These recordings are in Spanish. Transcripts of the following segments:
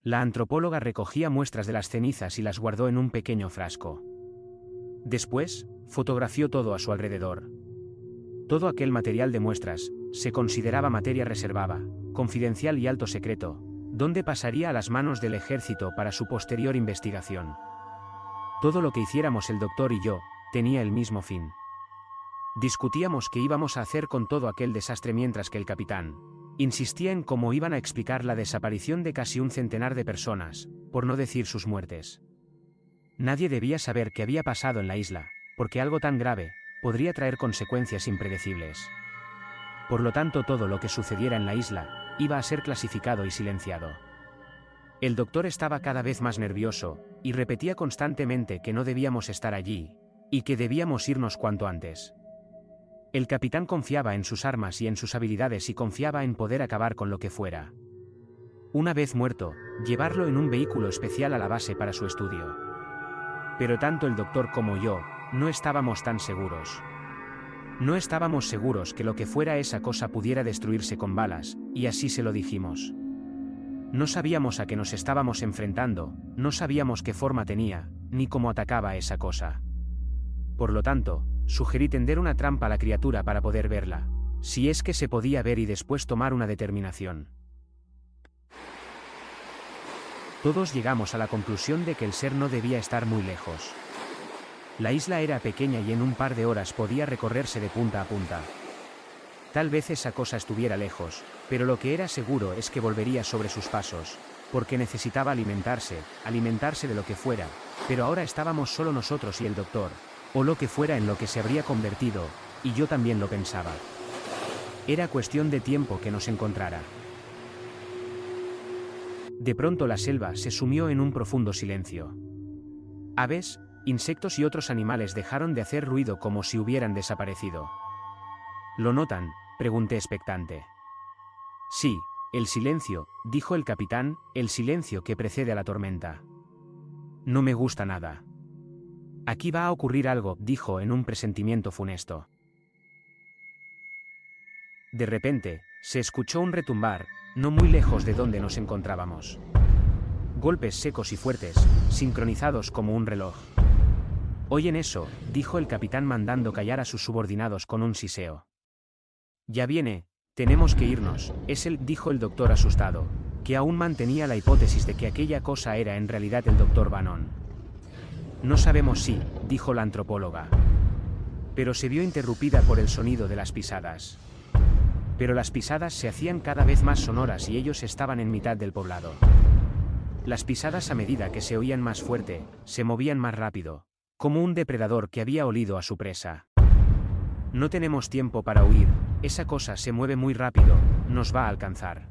La antropóloga recogía muestras de las cenizas y las guardó en un pequeño frasco. Después, fotografió todo a su alrededor. Todo aquel material de muestras se consideraba materia reservada, confidencial y alto secreto, donde pasaría a las manos del ejército para su posterior investigación. Todo lo que hiciéramos el doctor y yo tenía el mismo fin. Discutíamos qué íbamos a hacer con todo aquel desastre mientras que el capitán insistía en cómo iban a explicar la desaparición de casi un centenar de personas, por no decir sus muertes. Nadie debía saber qué había pasado en la isla, porque algo tan grave podría traer consecuencias impredecibles. Por lo tanto, todo lo que sucediera en la isla iba a ser clasificado y silenciado. El doctor estaba cada vez más nervioso, y repetía constantemente que no debíamos estar allí, y que debíamos irnos cuanto antes. El capitán confiaba en sus armas y en sus habilidades y confiaba en poder acabar con lo que fuera. Una vez muerto, llevarlo en un vehículo especial a la base para su estudio. Pero tanto el doctor como yo no estábamos tan seguros. No estábamos seguros que lo que fuera esa cosa pudiera destruirse con balas, y así se lo dijimos. No sabíamos a qué nos estábamos enfrentando, no sabíamos qué forma tenía, ni cómo atacaba esa cosa. Por lo tanto, sugerí tender una trampa a la criatura para poder verla, si es que se podía ver, y después tomar una determinación. Todos llegamos a la conclusión de que el ser no debía estar muy lejos. La isla era pequeña y en un par de horas podía recorrerse de punta a punta. Tal vez esa cosa estuviera lejos, pero lo que era seguro es que volvería sobre sus pasos, porque necesitaba alimentarse de lo que fuera, pero ahora estábamos solo nosotros y el doctor, o lo que fuera en lo que se habría convertido, y yo también lo pensaba. Era cuestión de tiempo que nos encontrara. De pronto la selva se sumió en un profundo silencio. Aves, insectos y otros animales dejaron de hacer ruido como si hubieran desaparecido. ¿Lo notan?, pregunté expectante. Sí, el silencio, dijo el capitán, el silencio que precede a la tormenta. No me gusta nada. Aquí va a ocurrir algo, dijo en un presentimiento funesto. De repente, se escuchó un retumbar, no muy lejos de donde nos encontrábamos. Golpes secos y fuertes, sincronizados como un reloj. «¿Oyen eso?», dijo el capitán mandando callar a sus subordinados con un siseo. «Ya viene, tenemos que irnos», dijo el doctor asustado, que aún mantenía la hipótesis de que aquella cosa era en realidad el doctor Bannon. «No sabemos si», dijo la antropóloga. Pero se vio interrumpida por el sonido de las pisadas. Pero las pisadas se hacían cada vez más sonoras y ellos estaban en mitad del poblado. Las pisadas, a medida que se oían más fuerte, se movían más rápido, como un depredador que había olido a su presa. «No tenemos tiempo para huir, esa cosa se mueve muy rápido, nos va a alcanzar.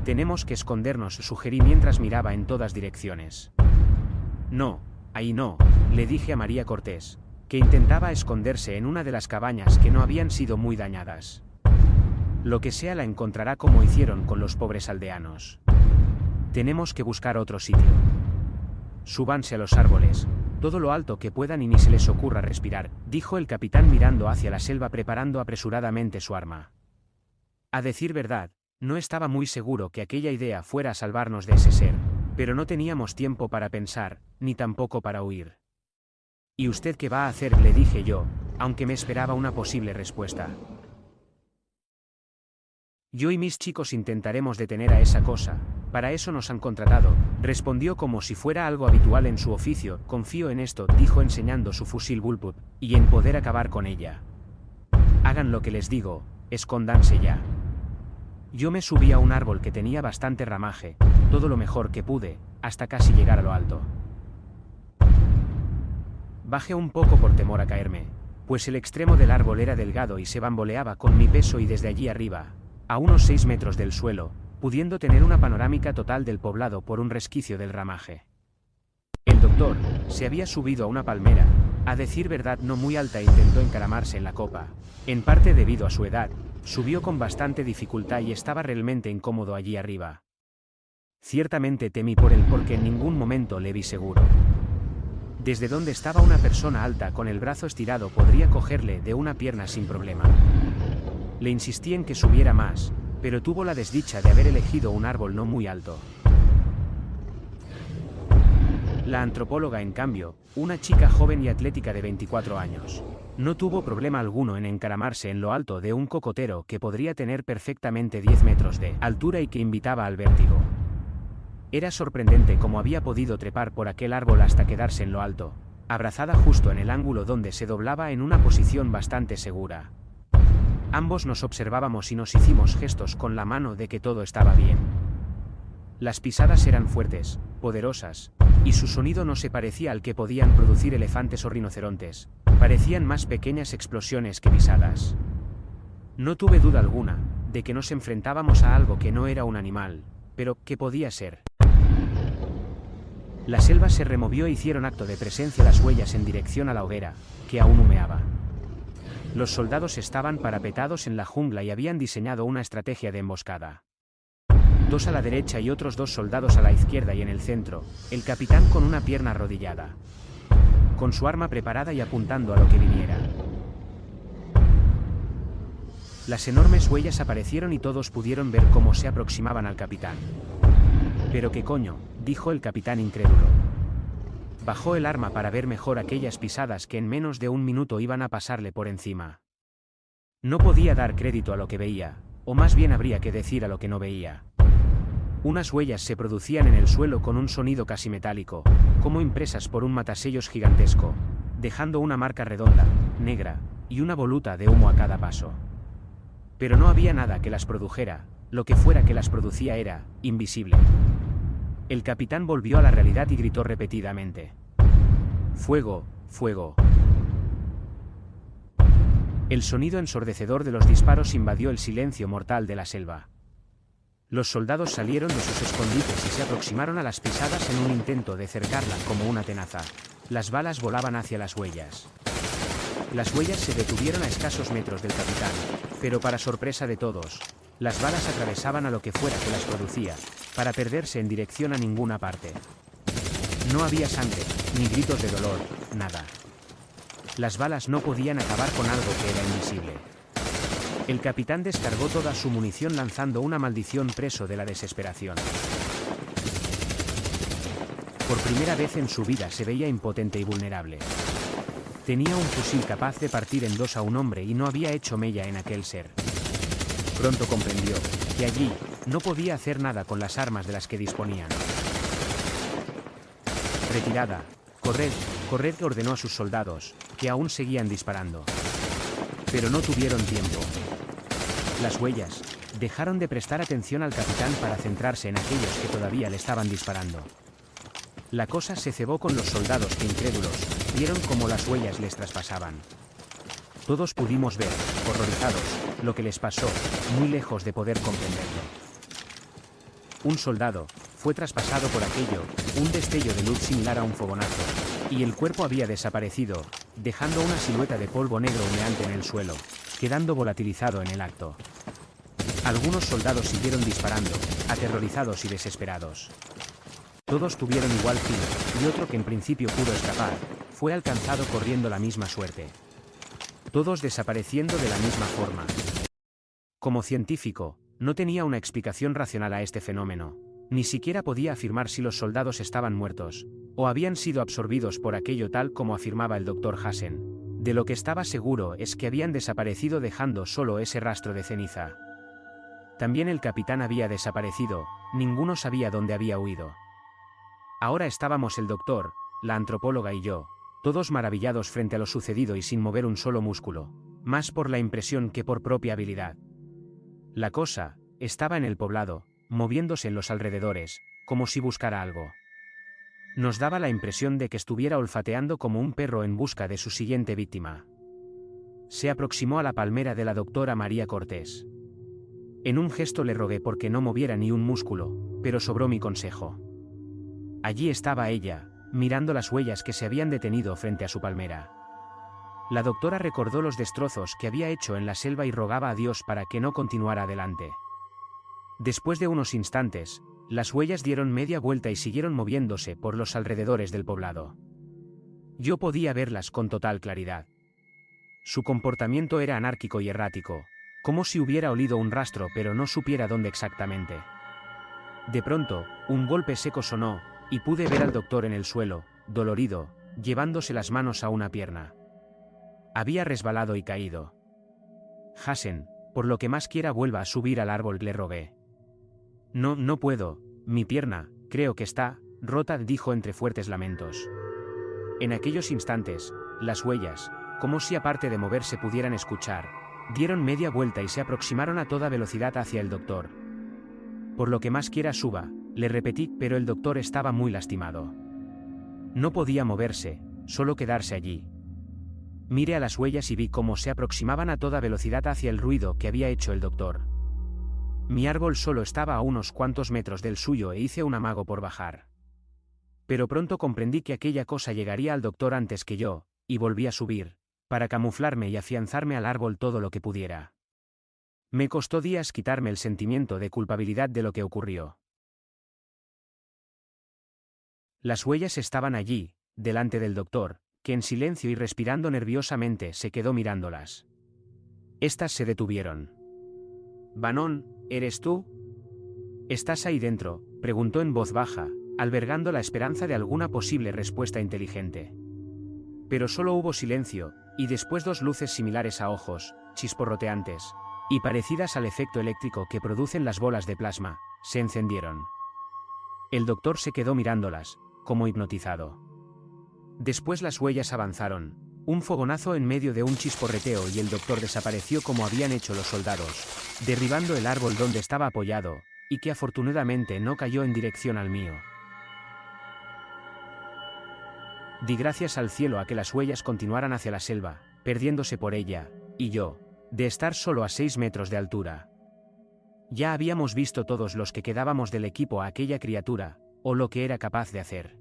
Tenemos que escondernos», sugerí mientras miraba en todas direcciones. «No, ahí no», le dije a María Cortés, que intentaba esconderse en una de las cabañas que no habían sido muy dañadas. «Lo que sea la encontrará como hicieron con los pobres aldeanos. Tenemos que buscar otro sitio. Súbanse a los árboles, todo lo alto que puedan y ni se les ocurra respirar», dijo el capitán mirando hacia la selva preparando apresuradamente su arma. A decir verdad, no estaba muy seguro que aquella idea fuera a salvarnos de ese ser, pero no teníamos tiempo para pensar, ni tampoco para huir. «¿Y usted qué va a hacer?», le dije yo, aunque me esperaba una posible respuesta. «Yo y mis chicos intentaremos detener a esa cosa, para eso nos han contratado», respondió como si fuera algo habitual en su oficio. «Confío en esto», dijo enseñando su fusil bullpup, «y en poder acabar con ella. Hagan lo que les digo, escóndanse ya». Yo me subí a un árbol que tenía bastante ramaje, todo lo mejor que pude, hasta casi llegar a lo alto. Bajé un poco por temor a caerme, pues el extremo del árbol era delgado y se bamboleaba con mi peso, y desde allí arriba, a unos 6 metros del suelo, pudiendo tener una panorámica total del poblado por un resquicio del ramaje. El doctor se había subido a una palmera, a decir verdad no muy alta, e intentó encaramarse en la copa. En parte debido a su edad, subió con bastante dificultad y estaba realmente incómodo allí arriba. Ciertamente temí por él porque en ningún momento le vi seguro. Desde donde estaba una persona alta con el brazo estirado podría cogerle de una pierna sin problema. Le insistí en que subiera más, pero tuvo la desdicha de haber elegido un árbol no muy alto. La antropóloga, en cambio, una chica joven y atlética de 24 años, no tuvo problema alguno en encaramarse en lo alto de un cocotero que podría tener perfectamente 10 metros de altura y que invitaba al vértigo. Era sorprendente cómo había podido trepar por aquel árbol hasta quedarse en lo alto, abrazada justo en el ángulo donde se doblaba en una posición bastante segura. Ambos nos observábamos y nos hicimos gestos con la mano de que todo estaba bien. Las pisadas eran fuertes, poderosas, y su sonido no se parecía al que podían producir elefantes o rinocerontes, parecían más pequeñas explosiones que pisadas. No tuve duda alguna de que nos enfrentábamos a algo que no era un animal, pero ¿qué podía ser? La selva se removió e hicieron acto de presencia las huellas en dirección a la hoguera, que aún humeaba. Los soldados estaban parapetados en la jungla y habían diseñado una estrategia de emboscada. 2 a la derecha y otros 2 soldados a la izquierda y en el centro, el capitán con una pierna arrodillada, con su arma preparada y apuntando a lo que viniera. Las enormes huellas aparecieron y todos pudieron ver cómo se aproximaban al capitán. «¿Pero qué coño?», dijo el capitán incrédulo. Bajó el arma para ver mejor aquellas pisadas que en menos de un minuto iban a pasarle por encima. No podía dar crédito a lo que veía, o más bien habría que decir a lo que no veía. Unas huellas se producían en el suelo con un sonido casi metálico, como impresas por un matasellos gigantesco, dejando una marca redonda, negra, y una voluta de humo a cada paso. Pero no había nada que las produjera, lo que fuera que las producía era invisible. El capitán volvió a la realidad y gritó repetidamente: «¡Fuego, fuego!». El sonido ensordecedor de los disparos invadió el silencio mortal de la selva. Los soldados salieron de sus escondites y se aproximaron a las pisadas en un intento de cercarla como una tenaza. Las balas volaban hacia las huellas. Las huellas se detuvieron a escasos metros del capitán, pero para sorpresa de todos, las balas atravesaban a lo que fuera que las producía, para perderse en dirección a ninguna parte. No había sangre, ni gritos de dolor, nada. Las balas no podían acabar con algo que era invisible. El capitán descargó toda su munición lanzando una maldición preso de la desesperación. Por primera vez en su vida se veía impotente y vulnerable. Tenía un fusil capaz de partir en 2 a un hombre y no había hecho mella en aquel ser. Pronto comprendió que allí no podía hacer nada con las armas de las que disponían. «Retirada, corred, corred», ordenó a sus soldados, que aún seguían disparando. Pero no tuvieron tiempo. Las huellas dejaron de prestar atención al capitán para centrarse en aquellos que todavía le estaban disparando. La cosa se cebó con los soldados que, incrédulos, vieron cómo las huellas les traspasaban. Todos pudimos ver, horrorizados, lo que les pasó, muy lejos de poder comprenderlo. Un soldado fue traspasado por aquello, un destello de luz similar a un fogonazo, y el cuerpo había desaparecido, dejando una silueta de polvo negro humeante en el suelo, quedando volatilizado en el acto. Algunos soldados siguieron disparando, aterrorizados y desesperados. Todos tuvieron igual fin, y otro que en principio pudo escapar, fue alcanzado corriendo la misma suerte. Todos desapareciendo de la misma forma. Como científico, no tenía una explicación racional a este fenómeno. Ni siquiera podía afirmar si los soldados estaban muertos, o habían sido absorbidos por aquello tal como afirmaba el Dr. Hassen. De lo que estaba seguro es que habían desaparecido dejando solo ese rastro de ceniza. También el capitán había desaparecido, ninguno sabía dónde había huido. Ahora estábamos el doctor, la antropóloga y yo, todos maravillados frente a lo sucedido y sin mover un solo músculo, más por la impresión que por propia habilidad. La cosa estaba en el poblado, moviéndose en los alrededores, como si buscara algo. Nos daba la impresión de que estuviera olfateando como un perro en busca de su siguiente víctima. Se aproximó a la palmera de la doctora María Cortés. En un gesto le rogué porque no moviera ni un músculo, pero sobró mi consejo. Allí estaba ella, mirando las huellas que se habían detenido frente a su palmera. La doctora recordó los destrozos que había hecho en la selva y rogaba a Dios para que no continuara adelante. Después de unos instantes, las huellas dieron media vuelta y siguieron moviéndose por los alrededores del poblado. Yo podía verlas con total claridad. Su comportamiento era anárquico y errático, como si hubiera olido un rastro pero no supiera dónde exactamente. De pronto, un golpe seco sonó, y pude ver al doctor en el suelo, dolorido, llevándose las manos a una pierna. Había resbalado y caído. Hassen, por lo que más quiera vuelva a subir al árbol, le rogué. No, no puedo, mi pierna, creo que está rota, dijo entre fuertes lamentos. En aquellos instantes, las huellas, como si aparte de moverse pudieran escuchar, dieron media vuelta y se aproximaron a toda velocidad hacia el doctor. Por lo que más quiera suba, le repetí, pero el doctor estaba muy lastimado. No podía moverse, solo quedarse allí. Miré a las huellas y vi cómo se aproximaban a toda velocidad hacia el ruido que había hecho el doctor. Mi árbol solo estaba a unos cuantos metros del suyo e hice un amago por bajar. Pero pronto comprendí que aquella cosa llegaría al doctor antes que yo, y volví a subir, para camuflarme y afianzarme al árbol todo lo que pudiera. Me costó días quitarme el sentimiento de culpabilidad de lo que ocurrió. Las huellas estaban allí, delante del doctor, que en silencio y respirando nerviosamente se quedó mirándolas. Estas se detuvieron. «Bannon, ¿eres tú? ¿Estás ahí dentro?», preguntó en voz baja, albergando la esperanza de alguna posible respuesta inteligente. Pero solo hubo silencio, y después dos luces similares a ojos, chisporroteantes, y parecidas al efecto eléctrico que producen las bolas de plasma, se encendieron. El doctor se quedó mirándolas, como hipnotizado. Después las huellas avanzaron, un fogonazo en medio de un chisporreteo y el doctor desapareció como habían hecho los soldados, derribando el árbol donde estaba apoyado, y que afortunadamente no cayó en dirección al mío. Di gracias al cielo a que las huellas continuaran hacia la selva, perdiéndose por ella, y yo, de estar solo a 6 metros de altura. Ya habíamos visto todos los que quedábamos del equipo a aquella criatura, o lo que era capaz de hacer.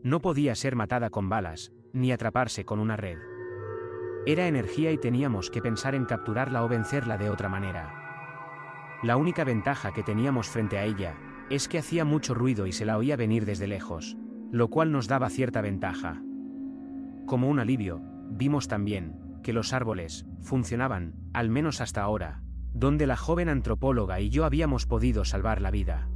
No podía ser matada con balas, ni atraparse con una red. Era energía y teníamos que pensar en capturarla o vencerla de otra manera. La única ventaja que teníamos frente a ella, es que hacía mucho ruido y se la oía venir desde lejos, lo cual nos daba cierta ventaja. Como un alivio, vimos también que los árboles funcionaban, al menos hasta ahora, donde la joven antropóloga y yo habíamos podido salvar la vida.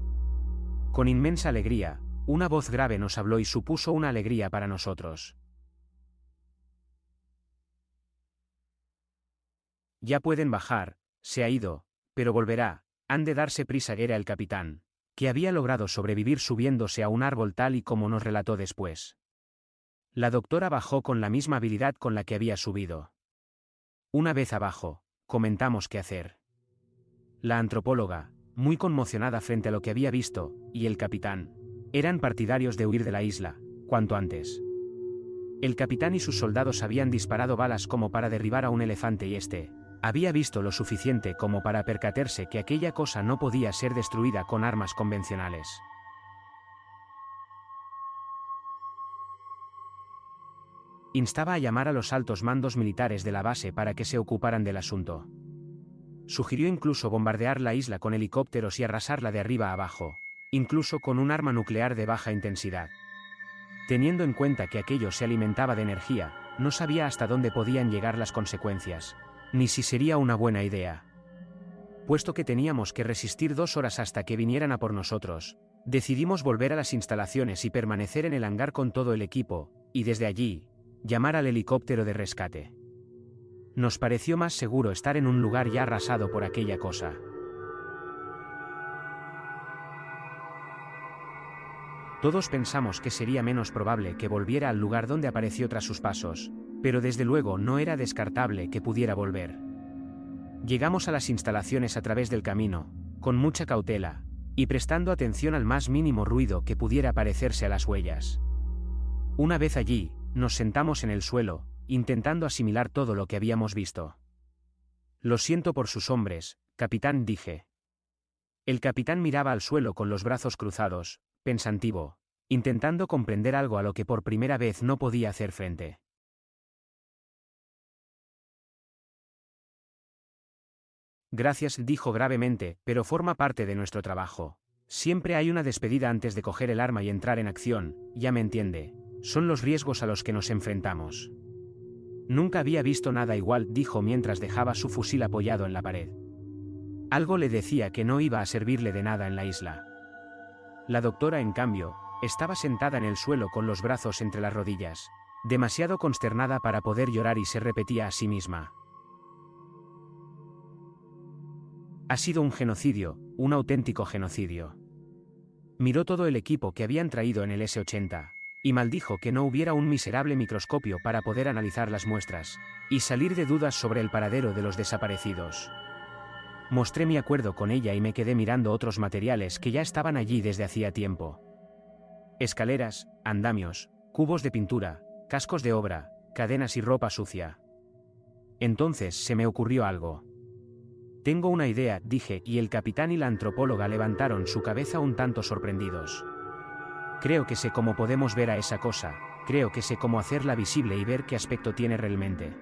Con inmensa alegría, una voz grave nos habló y supuso una alegría para nosotros. «Ya pueden bajar, se ha ido, pero volverá, han de darse prisa», era el capitán, que había logrado sobrevivir subiéndose a un árbol tal y como nos relató después. La doctora bajó con la misma habilidad con la que había subido. Una vez abajo, comentamos qué hacer. La antropóloga, muy conmocionada frente a lo que había visto, y el capitán, eran partidarios de huir de la isla, cuanto antes. El capitán y sus soldados habían disparado balas como para derribar a un elefante y este había visto lo suficiente como para percatarse que aquella cosa no podía ser destruida con armas convencionales. Instaba a llamar a los altos mandos militares de la base para que se ocuparan del asunto. Sugirió incluso bombardear la isla con helicópteros y arrasarla de arriba a abajo, incluso con un arma nuclear de baja intensidad. Teniendo en cuenta que aquello se alimentaba de energía, no sabía hasta dónde podían llegar las consecuencias, ni si sería una buena idea. Puesto que teníamos que resistir 2 horas hasta que vinieran a por nosotros, decidimos volver a las instalaciones y permanecer en el hangar con todo el equipo, y desde allí, llamar al helicóptero de rescate. Nos pareció más seguro estar en un lugar ya arrasado por aquella cosa. Todos pensamos que sería menos probable que volviera al lugar donde apareció tras sus pasos, pero desde luego no era descartable que pudiera volver. Llegamos a las instalaciones a través del camino, con mucha cautela, y prestando atención al más mínimo ruido que pudiera parecerse a las huellas. Una vez allí, nos sentamos en el suelo, intentando asimilar todo lo que habíamos visto. «Lo siento por sus hombres, capitán», dije. El capitán miraba al suelo con los brazos cruzados, pensativo, intentando comprender algo a lo que por primera vez no podía hacer frente. «Gracias», dijo gravemente, «pero forma parte de nuestro trabajo. Siempre hay una despedida antes de coger el arma y entrar en acción, ya me entiende. Son los riesgos a los que nos enfrentamos». «Nunca había visto nada igual», dijo mientras dejaba su fusil apoyado en la pared. Algo le decía que no iba a servirle de nada en la isla. La doctora, en cambio, Estaba sentada en el suelo con los brazos entre las rodillas, demasiado consternada para poder llorar, y se repetía a sí misma: ha sido un genocidio, un auténtico genocidio. Miró todo el equipo que habían traído en el S-80, y maldijo que no hubiera un miserable microscopio para poder analizar las muestras, y salir de dudas sobre el paradero de los desaparecidos. Mostré mi acuerdo con ella y me quedé mirando otros materiales que ya estaban allí desde hacía tiempo. Escaleras, andamios, cubos de pintura, cascos de obra, cadenas y ropa sucia. Entonces se me ocurrió algo. Tengo una idea, dije, y el capitán y la antropóloga levantaron su cabeza un tanto sorprendidos. Creo que sé cómo podemos ver a esa cosa, creo que sé cómo hacerla visible y ver qué aspecto tiene realmente.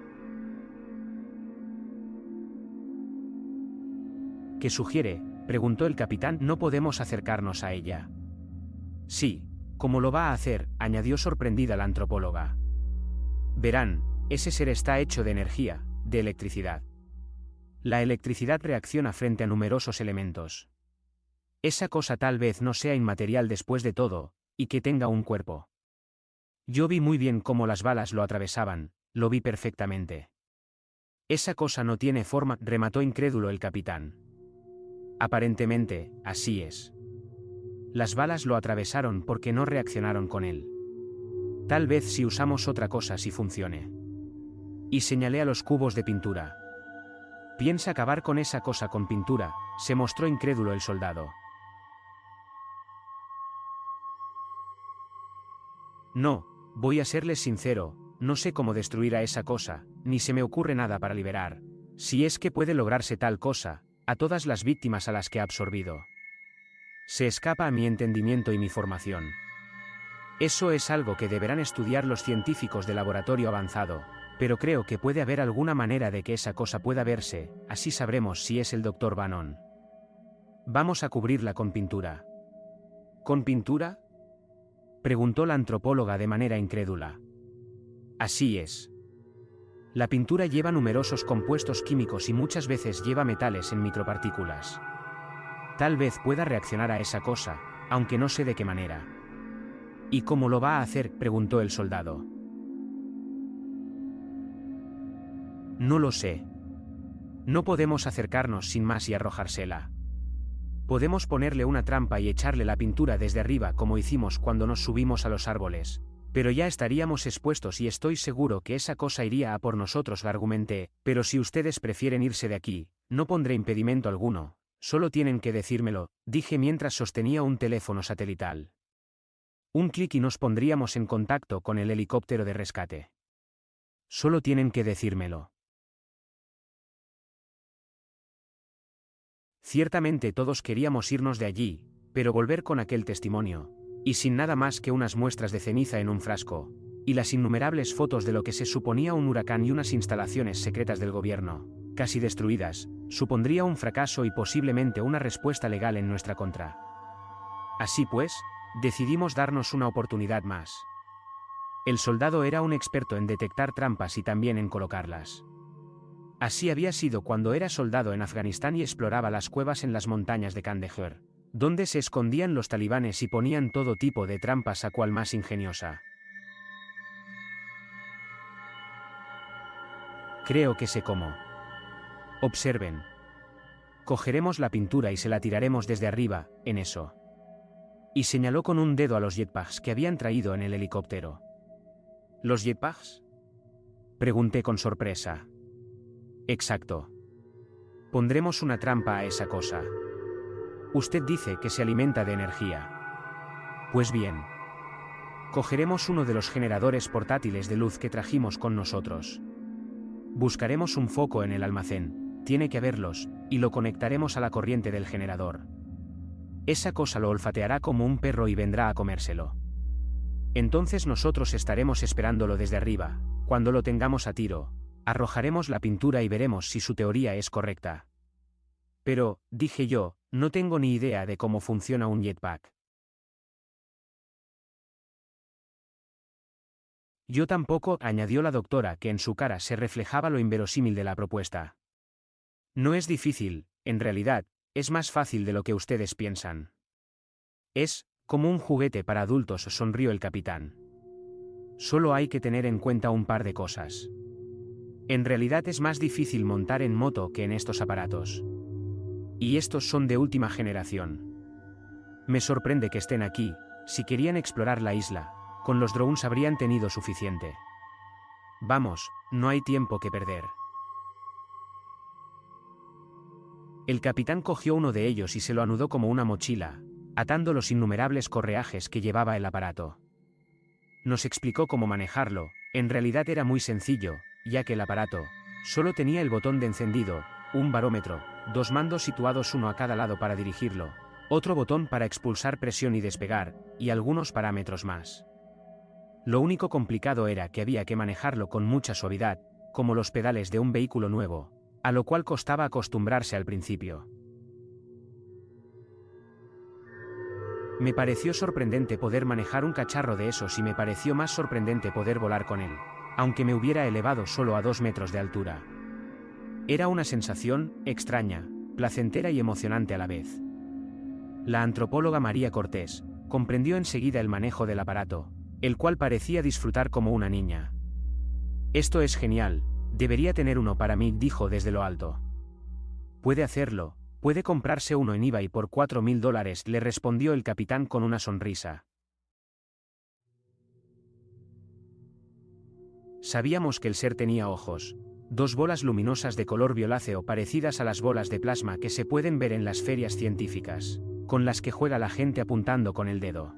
¿Qué sugiere?, preguntó el capitán. No podemos acercarnos a ella. Sí, ¿cómo lo va a hacer?, añadió sorprendida la antropóloga. Verán, ese ser está hecho de energía, de electricidad. La electricidad reacciona frente a numerosos elementos. Esa cosa tal vez no sea inmaterial después de todo, y que tenga un cuerpo. Yo vi muy bien cómo las balas lo atravesaban, lo vi perfectamente. Esa cosa no tiene forma, remató incrédulo el capitán. Aparentemente, así es. Las balas lo atravesaron porque no reaccionaron con él. Tal vez si usamos otra cosa sí funcione. Y señalé a los cubos de pintura. ¿Piensa acabar con esa cosa con pintura?, se mostró incrédulo el soldado. No, voy a serles sincero, no sé cómo destruir a esa cosa, ni se me ocurre nada para liberar, si es que puede lograrse tal cosa, a todas las víctimas a las que ha absorbido. Se escapa a mi entendimiento y mi formación. Eso es algo que deberán estudiar los científicos de laboratorio avanzado, pero creo que puede haber alguna manera de que esa cosa pueda verse, así sabremos si es el Dr. Bannon. Vamos a cubrirla con pintura. ¿Con pintura?, preguntó la antropóloga de manera incrédula. Así es. La pintura lleva numerosos compuestos químicos y muchas veces lleva metales en micropartículas. Tal vez pueda reaccionar a esa cosa, aunque no sé de qué manera. ¿Y cómo lo va a hacer?, preguntó el soldado. No lo sé. No podemos acercarnos sin más y arrojársela. Podemos ponerle una trampa y echarle la pintura desde arriba como hicimos cuando nos subimos a los árboles, pero ya estaríamos expuestos y estoy seguro que esa cosa iría a por nosotros, le argumenté, pero si ustedes prefieren irse de aquí, no pondré impedimento alguno, solo tienen que decírmelo, dije mientras sostenía un teléfono satelital. Un clic y nos pondríamos en contacto con el helicóptero de rescate. Solo tienen que decírmelo. Ciertamente todos queríamos irnos de allí, pero volver con aquel testimonio, y sin nada más que unas muestras de ceniza en un frasco, y las innumerables fotos de lo que se suponía un huracán y unas instalaciones secretas del gobierno, casi destruidas, supondría un fracaso y posiblemente una respuesta legal en nuestra contra. Así pues, decidimos darnos una oportunidad más. El soldado era un experto en detectar trampas y también en colocarlas. Así había sido cuando era soldado en Afganistán y exploraba las cuevas en las montañas de Kandahar, donde se escondían los talibanes y ponían todo tipo de trampas a cual más ingeniosa. Creo que sé cómo. Observen. Cogeremos la pintura y se la tiraremos desde arriba, en eso. Y señaló con un dedo a los jetpacks que habían traído en el helicóptero. ¿Los jetpacks?, pregunté con sorpresa. Exacto. Pondremos una trampa a esa cosa. Usted dice que se alimenta de energía. Pues bien. Cogeremos uno de los generadores portátiles de luz que trajimos con nosotros. Buscaremos un foco en el almacén, tiene que haberlos, y lo conectaremos a la corriente del generador. Esa cosa lo olfateará como un perro y vendrá a comérselo. Entonces nosotros estaremos esperándolo desde arriba, cuando lo tengamos a tiro, arrojaremos la pintura y veremos si su teoría es correcta. Pero, dije yo, no tengo ni idea de cómo funciona un jetpack. Yo tampoco, añadió la doctora, que en su cara se reflejaba lo inverosímil de la propuesta. No es difícil, en realidad, es más fácil de lo que ustedes piensan. Es, Como un juguete para adultos, sonrió el capitán. Solo hay que tener en cuenta un par de cosas. En realidad es más difícil montar en moto que en estos aparatos. Y estos son de última generación. Me sorprende que estén aquí. Si querían explorar la isla, con los drones habrían tenido suficiente. Vamos, no hay tiempo que perder. El capitán cogió uno de ellos y se lo anudó como una mochila, atando los innumerables correajes que llevaba el aparato. Nos explicó cómo manejarlo. En realidad era muy sencillo, ya que el aparato solo tenía el botón de encendido, un barómetro, dos mandos situados uno a cada lado para dirigirlo, otro botón para expulsar presión y despegar, y algunos parámetros más. Lo único complicado era que había que manejarlo con mucha suavidad, como los pedales de un vehículo nuevo, a lo cual costaba acostumbrarse al principio. Me pareció sorprendente poder manejar un cacharro de esos y me pareció más sorprendente poder volar con él, aunque me hubiera elevado solo a 2 metros de altura. Era una sensación extraña, placentera y emocionante a la vez. La antropóloga María Cortés comprendió enseguida el manejo del aparato, el cual parecía disfrutar como una niña. Esto es genial, debería tener uno para mí, dijo desde lo alto. Puede hacerlo, puede comprarse uno en eBay por $4.000, le respondió el capitán con una sonrisa. Sabíamos que el ser tenía ojos, 2 bolas luminosas de color violáceo parecidas a las bolas de plasma que se pueden ver en las ferias científicas, con las que juega la gente apuntando con el dedo.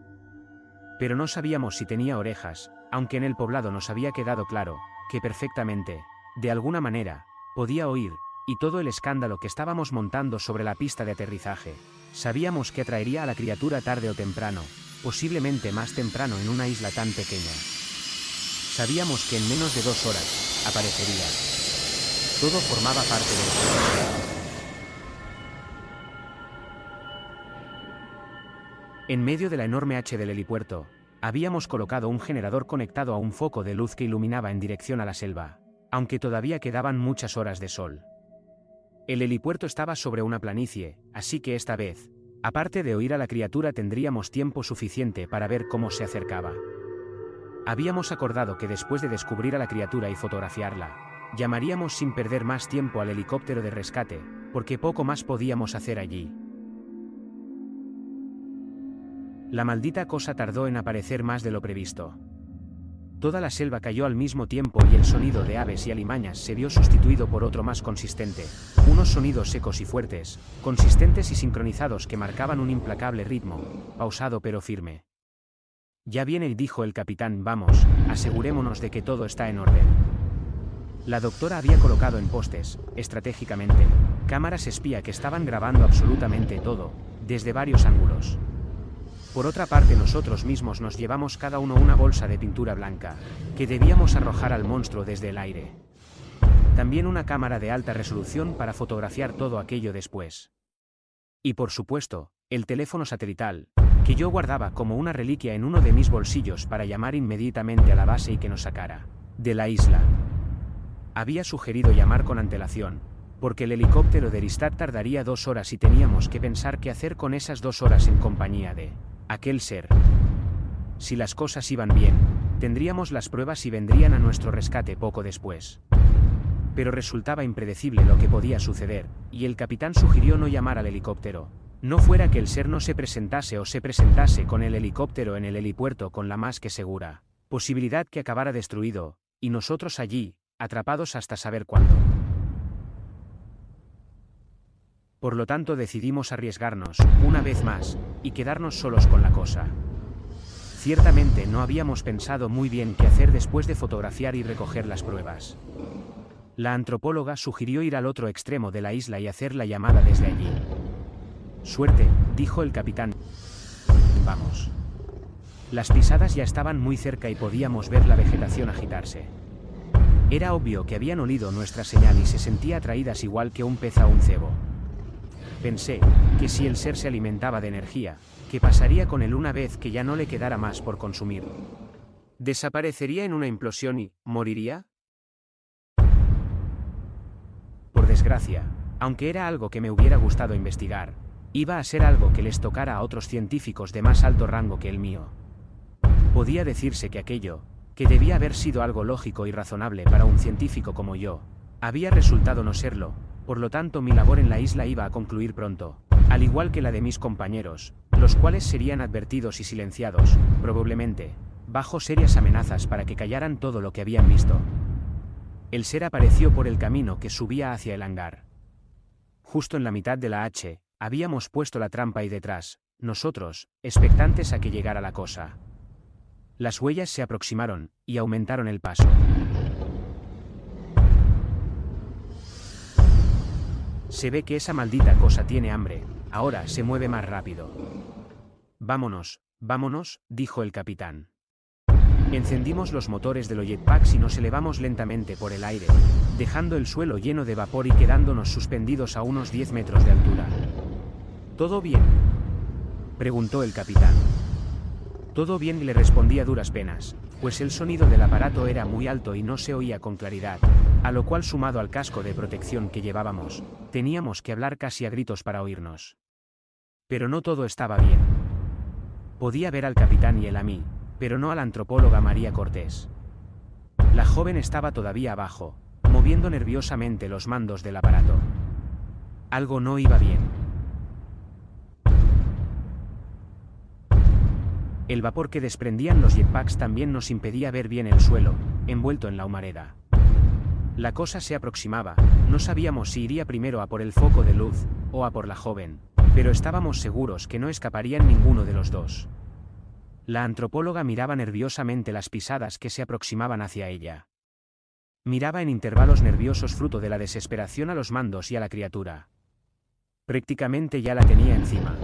Pero no sabíamos si tenía orejas, aunque en el poblado nos había quedado claro que perfectamente, de alguna manera, podía oír, y todo el escándalo que estábamos montando sobre la pista de aterrizaje, sabíamos que atraería a la criatura tarde o temprano, posiblemente más temprano en una isla tan pequeña. Sabíamos que en menos de 2 horas, aparecería. Todo formaba parte del plan. En medio de la enorme H del helipuerto, habíamos colocado un generador conectado a un foco de luz que iluminaba en dirección a la selva, aunque todavía quedaban muchas horas de sol. El helipuerto estaba sobre una planicie, así que esta vez, aparte de oír a la criatura, tendríamos tiempo suficiente para ver cómo se acercaba. Habíamos acordado que después de descubrir a la criatura y fotografiarla, llamaríamos sin perder más tiempo al helicóptero de rescate, porque poco más podíamos hacer allí. La maldita cosa tardó en aparecer más de lo previsto. Toda la selva cayó al mismo tiempo y el sonido de aves y alimañas se vio sustituido por otro más consistente, unos sonidos secos y fuertes, consistentes y sincronizados que marcaban un implacable ritmo, pausado pero firme. Ya viene, dijo el capitán, vamos, asegurémonos de que todo está en orden. La doctora había colocado en postes, estratégicamente, cámaras espía que estaban grabando absolutamente todo, desde varios ángulos. Por otra parte, nosotros mismos nos llevamos cada uno una bolsa de pintura blanca, que debíamos arrojar al monstruo desde el aire. También una cámara de alta resolución para fotografiar todo aquello después. Y por supuesto, el teléfono satelital, que yo guardaba como una reliquia en uno de mis bolsillos para llamar inmediatamente a la base y que nos sacara de la isla. Había sugerido llamar con antelación, porque el helicóptero de Ristad tardaría 2 horas y teníamos que pensar qué hacer con esas 2 horas en compañía de aquel ser. Si las cosas iban bien, tendríamos las pruebas y vendrían a nuestro rescate poco después. Pero resultaba impredecible lo que podía suceder, y el capitán sugirió no llamar al helicóptero, no fuera que el ser no se presentase o se presentase con el helicóptero en el helipuerto con la más que segura posibilidad que acabara destruido, y nosotros allí, atrapados hasta saber cuándo. Por lo tanto decidimos arriesgarnos, una vez más, y quedarnos solos con la cosa. Ciertamente no habíamos pensado muy bien qué hacer después de fotografiar y recoger las pruebas. La antropóloga sugirió ir al otro extremo de la isla y hacer la llamada desde allí. Suerte, dijo el capitán. Vamos. Las pisadas ya estaban muy cerca y podíamos ver la vegetación agitarse. Era obvio que habían olido nuestra señal y se sentían atraídas igual que un pez a un cebo. Pensé que si el ser se alimentaba de energía, ¿qué pasaría con él una vez que ya no le quedara más por consumir? ¿Desaparecería en una implosión y moriría? Por desgracia, aunque era algo que me hubiera gustado investigar, Iba a ser algo que les tocara a otros científicos de más alto rango que el mío. Podía decirse que aquello, que debía haber sido algo lógico y razonable para un científico como yo, había resultado no serlo, por lo tanto mi labor en la isla iba a concluir pronto, al igual que la de mis compañeros, los cuales serían advertidos y silenciados, probablemente, bajo serias amenazas para que callaran todo lo que habían visto. El ser apareció por el camino que subía hacia el hangar. Justo en la mitad de la H, habíamos puesto la trampa y detrás, nosotros, expectantes a que llegara la cosa. Las huellas se aproximaron, y aumentaron el paso. Se ve que esa maldita cosa tiene hambre, ahora se mueve más rápido. Vámonos, vámonos, dijo el capitán. Encendimos los motores de los jetpacks y nos elevamos lentamente por el aire, dejando el suelo lleno de vapor y quedándonos suspendidos a unos 10 metros de altura. ¿Todo bien?, preguntó el capitán. Todo bien, le respondí a duras penas, pues el sonido del aparato era muy alto y no se oía con claridad, a lo cual, sumado al casco de protección que llevábamos, teníamos que hablar casi a gritos para oírnos. Pero no todo estaba bien. Podía ver al capitán y él a mí, pero no a la antropóloga María Cortés. La joven estaba todavía abajo, moviendo nerviosamente los mandos del aparato. Algo no iba bien. El vapor que desprendían los jetpacks también nos impedía ver bien el suelo, envuelto en la humareda. La cosa se aproximaba, no sabíamos si iría primero a por el foco de luz, o a por la joven, pero estábamos seguros que no escaparían ninguno de los dos. La antropóloga miraba nerviosamente las pisadas que se aproximaban hacia ella. Miraba en intervalos nerviosos fruto de la desesperación a los mandos y a la criatura. Prácticamente ya la tenía encima.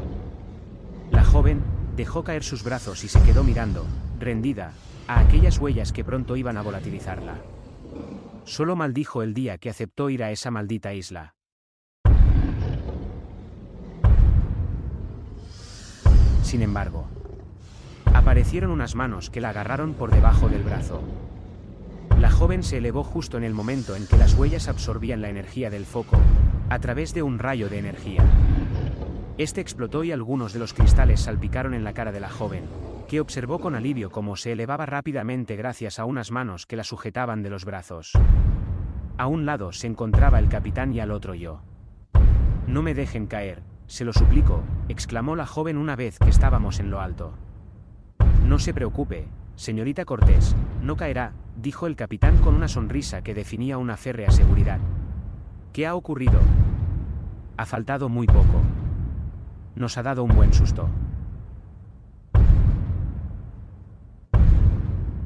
La joven dejó caer sus brazos y se quedó mirando, rendida, a aquellas huellas que pronto iban a volatilizarla. Solo maldijo el día que aceptó ir a esa maldita isla. Sin embargo, aparecieron unas manos que la agarraron por debajo del brazo. La joven se elevó justo en el momento en que las huellas absorbían la energía del foco, a través de un rayo de energía. Este explotó y algunos de los cristales salpicaron en la cara de la joven, que observó con alivio cómo se elevaba rápidamente gracias a unas manos que la sujetaban de los brazos. A un lado se encontraba el capitán y al otro yo. «No me dejen caer, se lo suplico», exclamó la joven una vez que estábamos en lo alto. «No se preocupe, señorita Cortés, no caerá», dijo el capitán con una sonrisa que definía una férrea seguridad. «¿Qué ha ocurrido?» «Ha faltado muy poco. Nos ha dado un buen susto».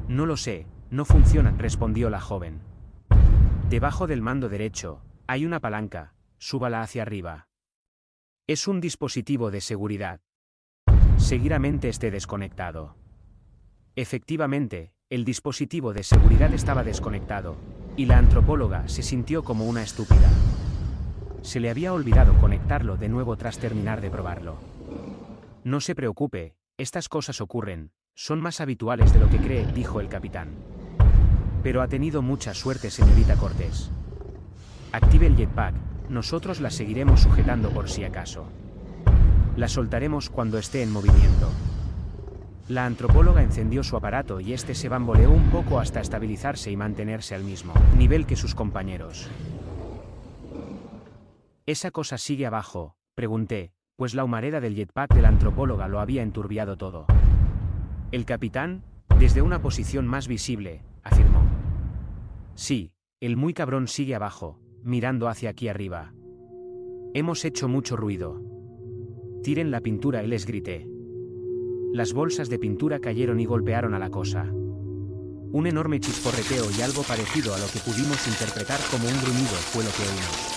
«No lo sé, no funciona», respondió la joven. «Debajo del mando derecho, hay una palanca, súbala hacia arriba. Es un dispositivo de seguridad. Seguramente esté desconectado». Efectivamente, el dispositivo de seguridad estaba desconectado, y la antropóloga se sintió como una estúpida. Se le había olvidado conectarlo de nuevo tras terminar de probarlo. «No se preocupe, estas cosas ocurren, son más habituales de lo que cree», dijo el capitán. «Pero ha tenido mucha suerte, señorita Cortés. Active el jetpack, nosotros la seguiremos sujetando por si acaso. La soltaremos cuando esté en movimiento». La antropóloga encendió su aparato y este se bamboleó un poco hasta estabilizarse y mantenerse al mismo nivel que sus compañeros. «¿Esa cosa sigue abajo?», pregunté, pues la humareda del jetpack de la antropóloga lo había enturbiado todo. El capitán, desde una posición más visible, afirmó. «Sí, el muy cabrón sigue abajo, mirando hacia aquí arriba. Hemos hecho mucho ruido. Tiren la pintura», les grité. Las bolsas de pintura cayeron y golpearon a la cosa. Un enorme chisporreteo y algo parecido a lo que pudimos interpretar como un gruñido fue lo que oímos.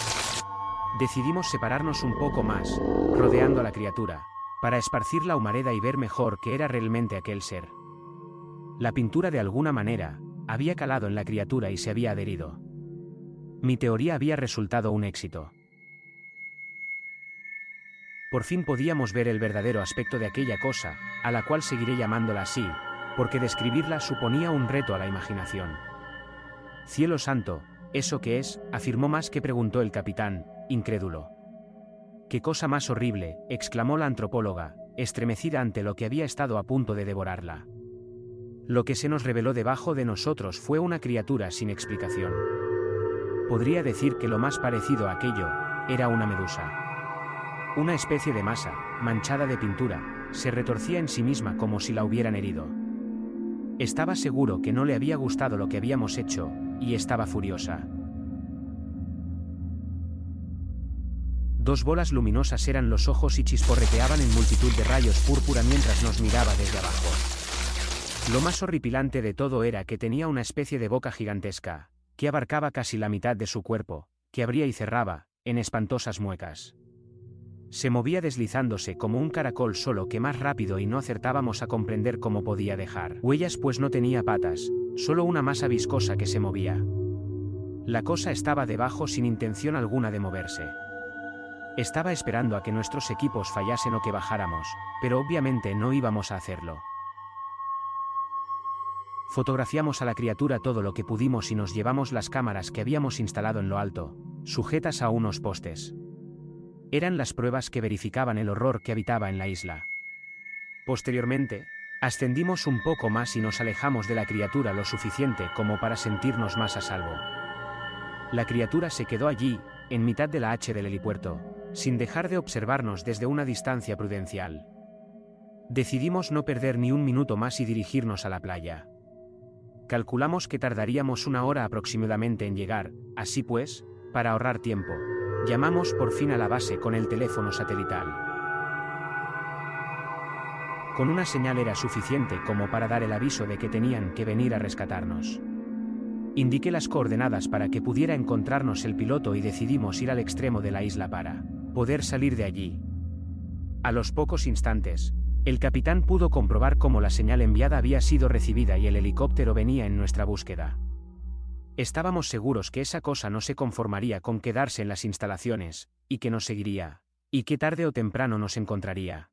Decidimos separarnos un poco más, rodeando a la criatura, para esparcir la humareda y ver mejor qué era realmente aquel ser. La pintura de alguna manera había calado en la criatura y se había adherido. Mi teoría había resultado un éxito. Por fin podíamos ver el verdadero aspecto de aquella cosa, a la cual seguiré llamándola así, porque describirla suponía un reto a la imaginación. «Cielo santo, ¿eso qué es?», afirmó más que preguntó el capitán, incrédulo. «¡Qué cosa más horrible!», exclamó la antropóloga, estremecida ante lo que había estado a punto de devorarla. Lo que se nos reveló debajo de nosotros fue una criatura sin explicación. Podría decir que lo más parecido a aquello era una medusa. Una especie de masa, manchada de pintura, se retorcía en sí misma como si la hubieran herido. Estaba seguro que no le había gustado lo que habíamos hecho, y estaba furiosa. Dos bolas luminosas eran los ojos y chisporreteaban en multitud de rayos púrpura mientras nos miraba desde abajo. Lo más horripilante de todo era que tenía una especie de boca gigantesca, que abarcaba casi la mitad de su cuerpo, que abría y cerraba, en espantosas muecas. Se movía deslizándose como un caracol, solo que más rápido, y no acertábamos a comprender cómo podía dejar huellas, pues no tenía patas, solo una masa viscosa que se movía. La cosa estaba debajo sin intención alguna de moverse. Estaba esperando a que nuestros equipos fallasen o que bajáramos, pero obviamente no íbamos a hacerlo. Fotografiamos a la criatura todo lo que pudimos y nos llevamos las cámaras que habíamos instalado en lo alto, sujetas a unos postes. Eran las pruebas que verificaban el horror que habitaba en la isla. Posteriormente, ascendimos un poco más y nos alejamos de la criatura lo suficiente como para sentirnos más a salvo. La criatura se quedó allí, en mitad de la H del helipuerto, sin dejar de observarnos desde una distancia prudencial. Decidimos no perder ni un minuto más y dirigirnos a la playa. Calculamos que tardaríamos 1 hora aproximadamente en llegar, así pues, para ahorrar tiempo, llamamos por fin a la base con el teléfono satelital. Con una señal era suficiente como para dar el aviso de que tenían que venir a rescatarnos. Indiqué las coordenadas para que pudiera encontrarnos el piloto y decidimos ir al extremo de la isla para poder salir de allí. A los pocos instantes, el capitán pudo comprobar cómo la señal enviada había sido recibida y el helicóptero venía en nuestra búsqueda. Estábamos seguros que esa cosa no se conformaría con quedarse en las instalaciones, y que nos seguiría, y que tarde o temprano nos encontraría.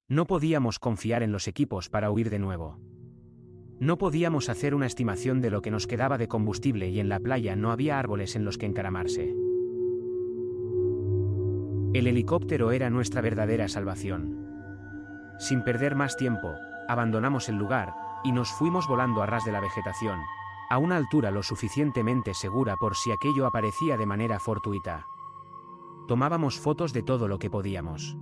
No podíamos confiar en los equipos para huir de nuevo. No podíamos hacer una estimación de lo que nos quedaba de combustible y en la playa no había árboles en los que encaramarse. El helicóptero era nuestra verdadera salvación. Sin perder más tiempo, abandonamos el lugar, y nos fuimos volando a ras de la vegetación, a una altura lo suficientemente segura por si aquello aparecía de manera fortuita. Tomábamos fotos de todo lo que podíamos.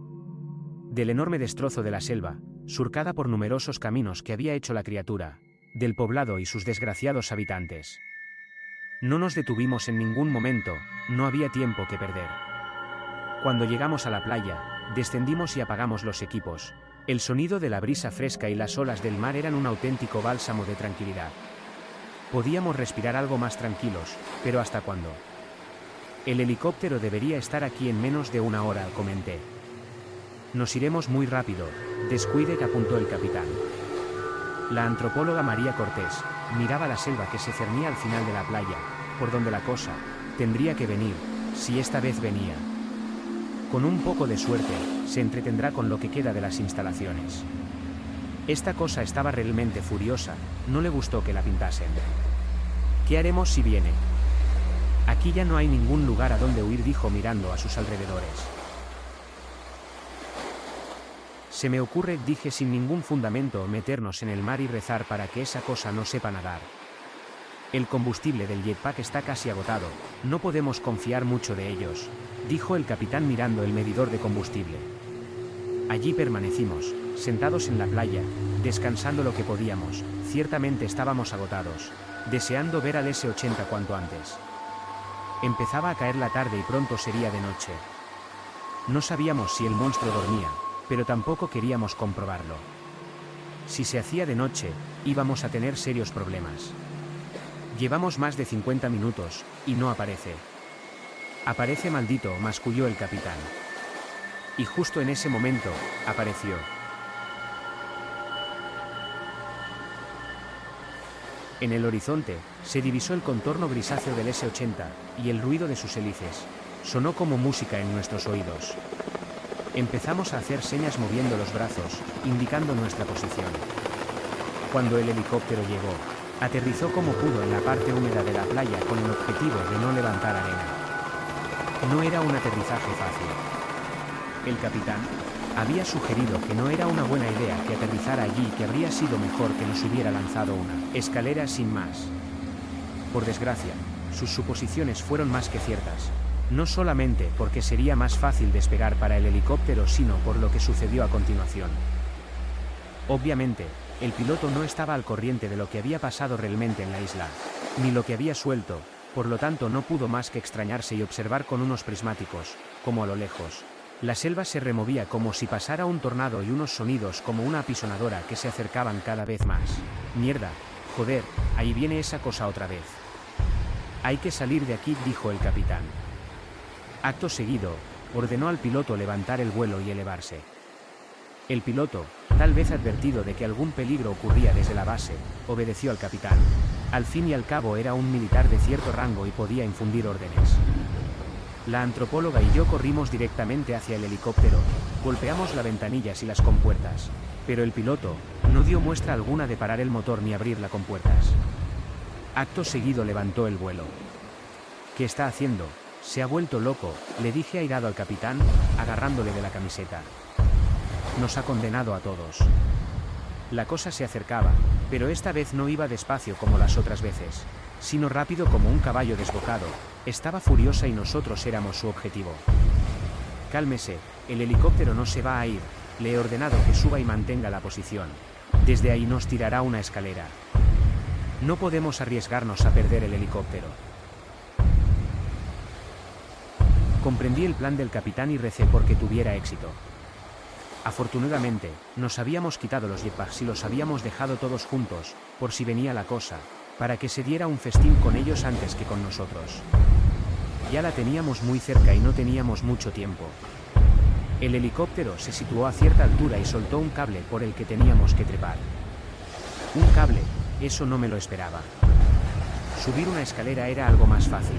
Del enorme destrozo de la selva, surcada por numerosos caminos que había hecho la criatura, del poblado y sus desgraciados habitantes. No nos detuvimos en ningún momento, no había tiempo que perder. Cuando llegamos a la playa, descendimos y apagamos los equipos. El sonido de la brisa fresca y las olas del mar eran un auténtico bálsamo de tranquilidad. Podíamos respirar algo más tranquilos, pero ¿hasta cuándo? El helicóptero debería estar aquí en menos de 1 hora, comenté. Nos iremos muy rápido, descuide, que apuntó el capitán. La antropóloga María Cortés miraba la selva que se cernía al final de la playa, por donde la cosa tendría que venir, si esta vez venía. Con un poco de suerte, se entretendrá con lo que queda de las instalaciones. Esta cosa estaba realmente furiosa, no le gustó que la pintasen. ¿Qué haremos si viene? Aquí ya no hay ningún lugar a donde huir, dijo mirando a sus alrededores. Se me ocurre, dije sin ningún fundamento, meternos en el mar y rezar para que esa cosa no sepa nadar. El combustible del jetpack está casi agotado, no podemos confiar mucho de ellos, dijo el capitán mirando el medidor de combustible. Allí permanecimos, sentados en la playa, descansando lo que podíamos. Ciertamente estábamos agotados, deseando ver al S-80 cuanto antes. Empezaba a caer la tarde y pronto sería de noche. No sabíamos si el monstruo dormía, pero tampoco queríamos comprobarlo. Si se hacía de noche, íbamos a tener serios problemas. Llevamos más de 50 minutos, y no aparece. Aparece, maldito, masculló el capitán. Y justo en ese momento, apareció. En el horizonte, se divisó el contorno grisáceo del S-80, y el ruido de sus hélices sonó como música en nuestros oídos. Empezamos a hacer señas moviendo los brazos, indicando nuestra posición. Cuando el helicóptero llegó, aterrizó como pudo en la parte húmeda de la playa con el objetivo de no levantar arena. No era un aterrizaje fácil. El capitán había sugerido que no era una buena idea que aterrizara allí y que habría sido mejor que nos hubiera lanzado una escalera sin más. Por desgracia, sus suposiciones fueron más que ciertas, no solamente porque sería más fácil despegar para el helicóptero, sino por lo que sucedió a continuación. Obviamente, el piloto no estaba al corriente de lo que había pasado realmente en la isla, ni lo que había suelto, por lo tanto no pudo más que extrañarse y observar con unos prismáticos, como a lo lejos. La selva se removía como si pasara un tornado y unos sonidos como una apisonadora que se acercaban cada vez más. Mierda, joder, ahí viene esa cosa otra vez. Hay que salir de aquí, dijo el capitán. Acto seguido, ordenó al piloto levantar el vuelo y elevarse. El piloto, tal vez advertido de que algún peligro ocurría desde la base, obedeció al capitán. Al fin y al cabo era un militar de cierto rango y podía infundir órdenes. La antropóloga y yo corrimos directamente hacia el helicóptero, golpeamos las ventanillas y las compuertas, pero el piloto no dio muestra alguna de parar el motor ni abrir las compuertas. Acto seguido levantó el vuelo. ¿Qué está haciendo? Se ha vuelto loco, le dije airado al capitán, agarrándole de la camiseta. Nos ha condenado a todos. La cosa se acercaba, pero esta vez no iba despacio como las otras veces, sino rápido como un caballo desbocado. Estaba furiosa y nosotros éramos su objetivo. Cálmese, el helicóptero no se va a ir, le he ordenado que suba y mantenga la posición. Desde ahí nos tirará una escalera. No podemos arriesgarnos a perder el helicóptero. Comprendí el plan del capitán y recé porque tuviera éxito. Afortunadamente, nos habíamos quitado los jetpacks y los habíamos dejado todos juntos, por si venía la cosa, para que se diera un festín con ellos antes que con nosotros. Ya la teníamos muy cerca y no teníamos mucho tiempo. El helicóptero se situó a cierta altura y soltó un cable por el que teníamos que trepar. Un cable, eso no me lo esperaba. Subir una escalera era algo más fácil.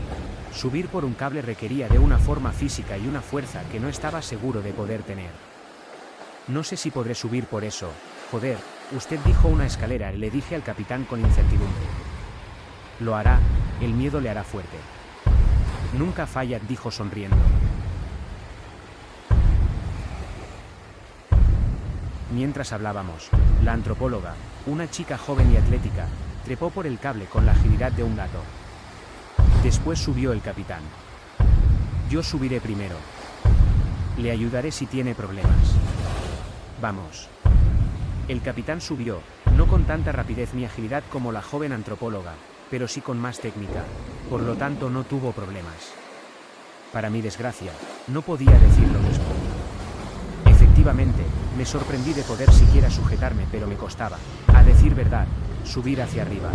Subir por un cable requería de una forma física y una fuerza que no estaba seguro de poder tener. No sé si podré subir por eso. Joder, usted dijo una escalera, le dije al capitán con incertidumbre. Lo hará, el miedo le hará fuerte. Nunca falla, dijo sonriendo. Mientras hablábamos, la antropóloga, una chica joven y atlética, trepó por el cable con la agilidad de un gato. Después subió el capitán. Yo subiré primero. Le ayudaré si tiene problemas. Vamos. El capitán subió, no con tanta rapidez ni agilidad como la joven antropóloga, pero sí con más técnica, por lo tanto no tuvo problemas. Para mi desgracia, no podía decir lo mismo. Efectivamente, me sorprendí de poder siquiera sujetarme, pero me costaba, a decir verdad, subir hacia arriba.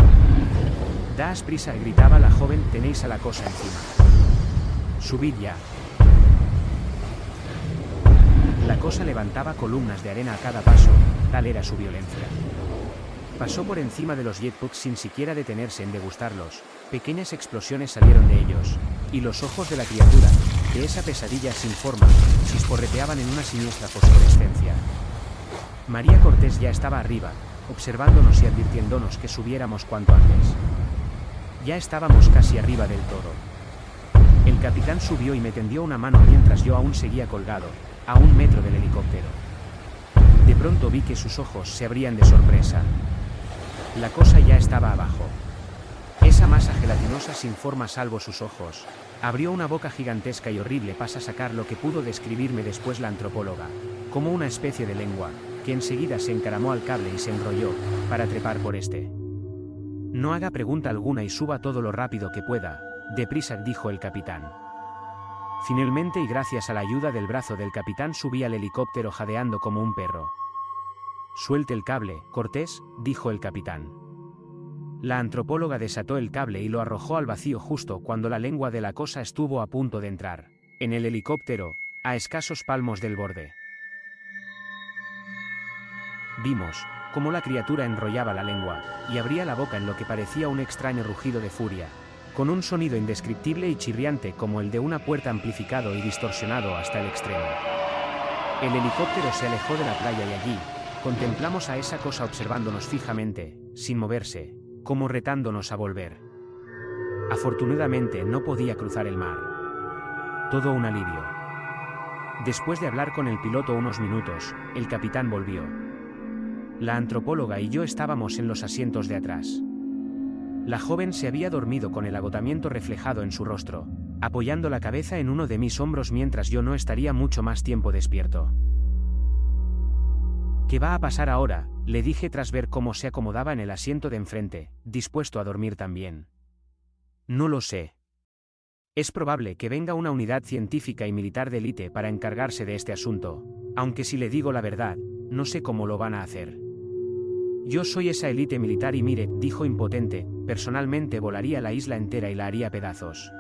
Daos prisa, gritaba la joven, tenéis a la cosa encima. Subid ya. La cosa levantaba columnas de arena a cada paso, tal era su violencia. Pasó por encima de los jetpacks sin siquiera detenerse en degustarlos, pequeñas explosiones salieron de ellos, y los ojos de la criatura, de esa pesadilla sin forma, chisporreteaban en una siniestra fosforescencia. María Cortés ya estaba arriba, observándonos y advirtiéndonos que subiéramos cuanto antes. Ya estábamos casi arriba del todo. El capitán subió y me tendió una mano mientras yo aún seguía colgado, a 1 metro del helicóptero. De pronto vi que sus ojos se abrían de sorpresa. La cosa ya estaba abajo. Esa masa gelatinosa sin forma salvo sus ojos, abrió una boca gigantesca y horrible para sacar lo que pudo describirme después la antropóloga, como una especie de lengua, que enseguida se encaramó al cable y se enrolló, para trepar por este. No haga pregunta alguna y suba todo lo rápido que pueda, deprisa, dijo el capitán. Finalmente y gracias a la ayuda del brazo del capitán subí al helicóptero jadeando como un perro. Suelte el cable, Cortés, dijo el capitán. La antropóloga desató el cable y lo arrojó al vacío justo cuando la lengua de la cosa estuvo a punto de entrar en el helicóptero, a escasos palmos del borde. Vimos cómo la criatura enrollaba la lengua y abría la boca en lo que parecía un extraño rugido de furia, con un sonido indescriptible y chirriante como el de una puerta amplificado y distorsionado hasta el extremo. El helicóptero se alejó de la playa y allí contemplamos a esa cosa observándonos fijamente, sin moverse, como retándonos a volver. Afortunadamente no podía cruzar el mar. Todo un alivio. Después de hablar con el piloto unos minutos, el capitán volvió. La antropóloga y yo estábamos en los asientos de atrás. La joven se había dormido con el agotamiento reflejado en su rostro, apoyando la cabeza en uno de mis hombros mientras yo no estaría mucho más tiempo despierto. ¿Qué va a pasar ahora?, le dije tras ver cómo se acomodaba en el asiento de enfrente, dispuesto a dormir también. No lo sé. Es probable que venga una unidad científica y militar de élite para encargarse de este asunto, aunque si le digo la verdad, no sé cómo lo van a hacer. Yo soy esa élite militar y mire, dijo impotente, personalmente volaría la isla entera y la haría pedazos.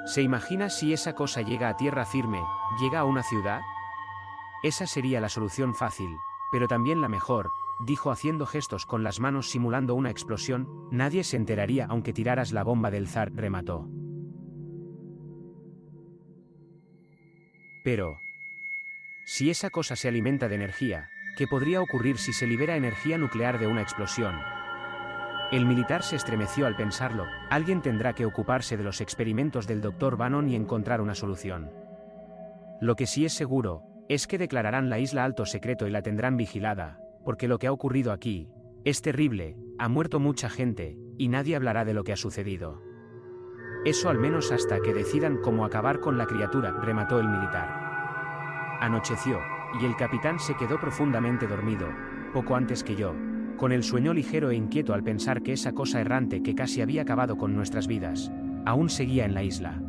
¿Se imagina si esa cosa llega a tierra firme, llega a una ciudad? Esa sería la solución fácil, pero también la mejor, dijo haciendo gestos con las manos simulando una explosión. Nadie se enteraría aunque tiraras la bomba del zar, remató. Pero, si esa cosa se alimenta de energía, ¿qué podría ocurrir si se libera energía nuclear de una explosión? El militar se estremeció al pensarlo. Alguien tendrá que ocuparse de los experimentos del Dr. Bannon y encontrar una solución. Lo que sí es seguro, es que declararán la isla alto secreto y la tendrán vigilada, porque lo que ha ocurrido aquí es terrible, ha muerto mucha gente, y nadie hablará de lo que ha sucedido. Eso al menos hasta que decidan cómo acabar con la criatura, remató el militar. Anocheció, y el capitán se quedó profundamente dormido, poco antes que yo, con el sueño ligero e inquieto al pensar que esa cosa errante que casi había acabado con nuestras vidas, aún seguía en la isla.